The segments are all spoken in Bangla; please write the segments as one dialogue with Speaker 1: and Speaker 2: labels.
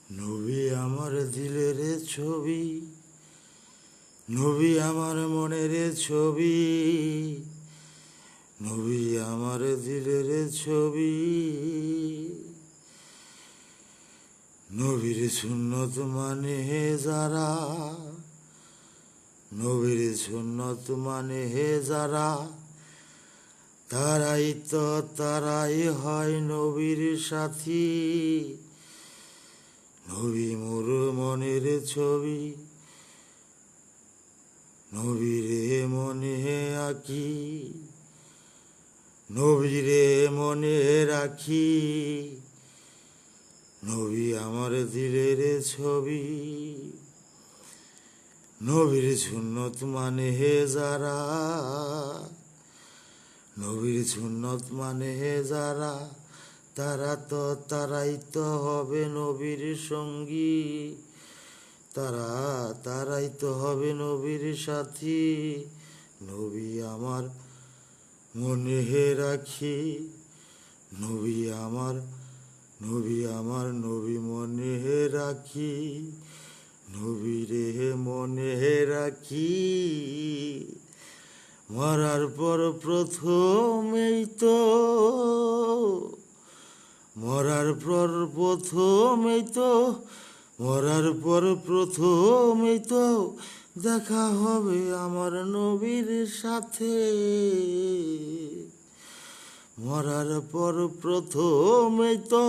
Speaker 1: নবী আমার দিলের ছবি, নবী আমার মনের ছবি, নবী আমার দিলের ছবি। নবীর সুন্নত মানে যারা, নবীর সুন্নত মানে যারা, তারাই হয় নবীর সাথী। নবী মোর মনের ছবি, নবীরে মনে আঁকি, নবীরে মনে রাখি। নবী আমার দিলের ছবি, নবীর সুন্নত মানে যারা, নবীর সুন্নত মানে যারা, তারাই তো হবে নবীর সঙ্গী। তারাই তো হবে নবীর সাথী। নবী আমার মনে রাখি, নবী আমার নবী মনে রাখি, নবীরে মনে রাখি। মরার পর প্রথমেই তো, মরার পর প্রথমেই তো দেখা হবে আমার নবীর সাথে। মরার পর প্রথমেই তো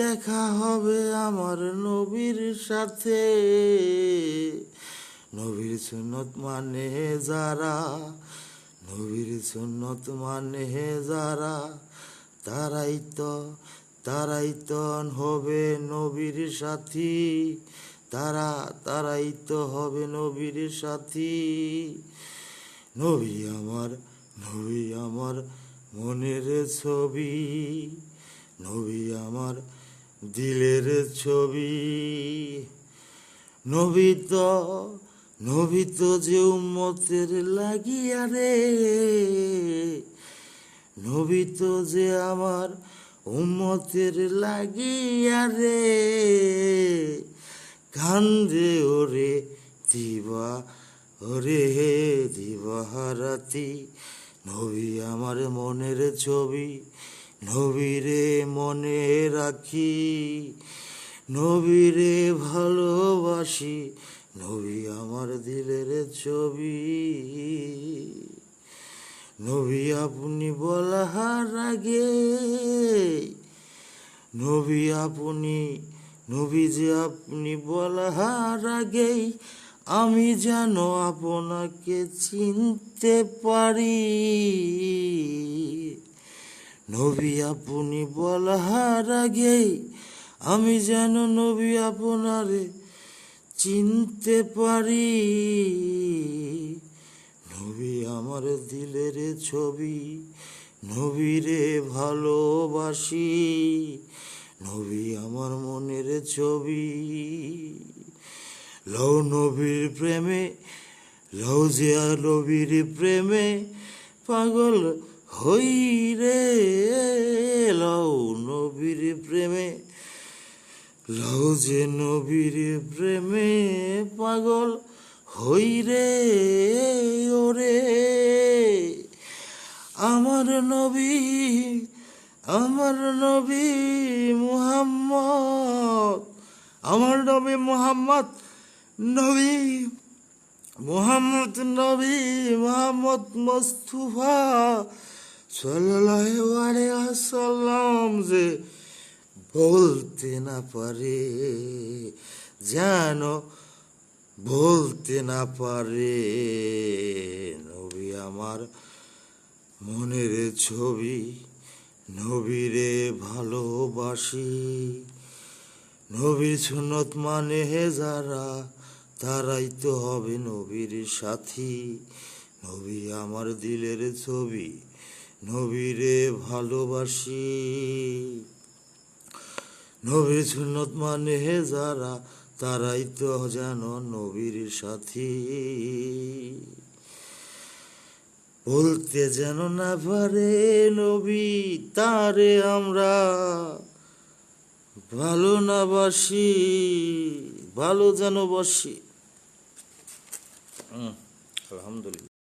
Speaker 1: দেখা হবে আমার নবীর সাথে। নবীর সুন্নত মানে যারা, নবীর সুন্নত মানে যারা, তারাই তো হবে নবীর সাথী। তারাই তো হবে নবীর সাথী। নবী আমার মনের ছবি, নবী আমার দিলের ছবি। নবী তো যে উম্মতের লাগিয়া রে, নবী তো যে আমার উম্মতের লাগিয়া রে, কান্দে দিবাহারাতি। নবী আমার মনের ছবি, নবীরে মনে রাখি, নবীরে ভালোবাসি। নবী আমার দিলের ছবি। নবী আপনি বলার আগে, নবী যে আপনি বলার আগেই আমি যেন আপনাকে চিনতে পারি। নবী আপনি বলার আগেই আমি যেন নবী আপনারে চিনতে পারি। নবী আমার দিলের ছবি, নবীরে ভালোবাসি, নবী আমার মনের ছবি। লও নবীর প্রেমে, লও যে নবীর প্রেমে পাগল হই রে। লও নবীর প্রেমে, লও যে নবীর প্রেমে পাগল হই রে। ওরে আমার নবী মুহাম্মদ, আমার নবী মুহাম্মদ, নবী মুহাম্মদ মুস্তাফা সাল্লাল্লাহু আলাইহি ওয়াসাল্লাম যে বলতে না পারে, যেন বলতে না পারে। নবী আমার মনের ছবি, নবীরে ভালোবাসি। নবীর সুন্নত মানে যারা, তারাই তো হবে নবীর সাথী। নবী আমার দিলের ছবি, নবীরে ভালোবাসি। নবীর সুন্নত মানে যারা, তারাই তো যেন নবীর সাথী। বলতে যেন না পারে নবী তারে আমরা, ভালো না বাসি, ভালো যেন বাসি। আলহামদুলিল্লাহ।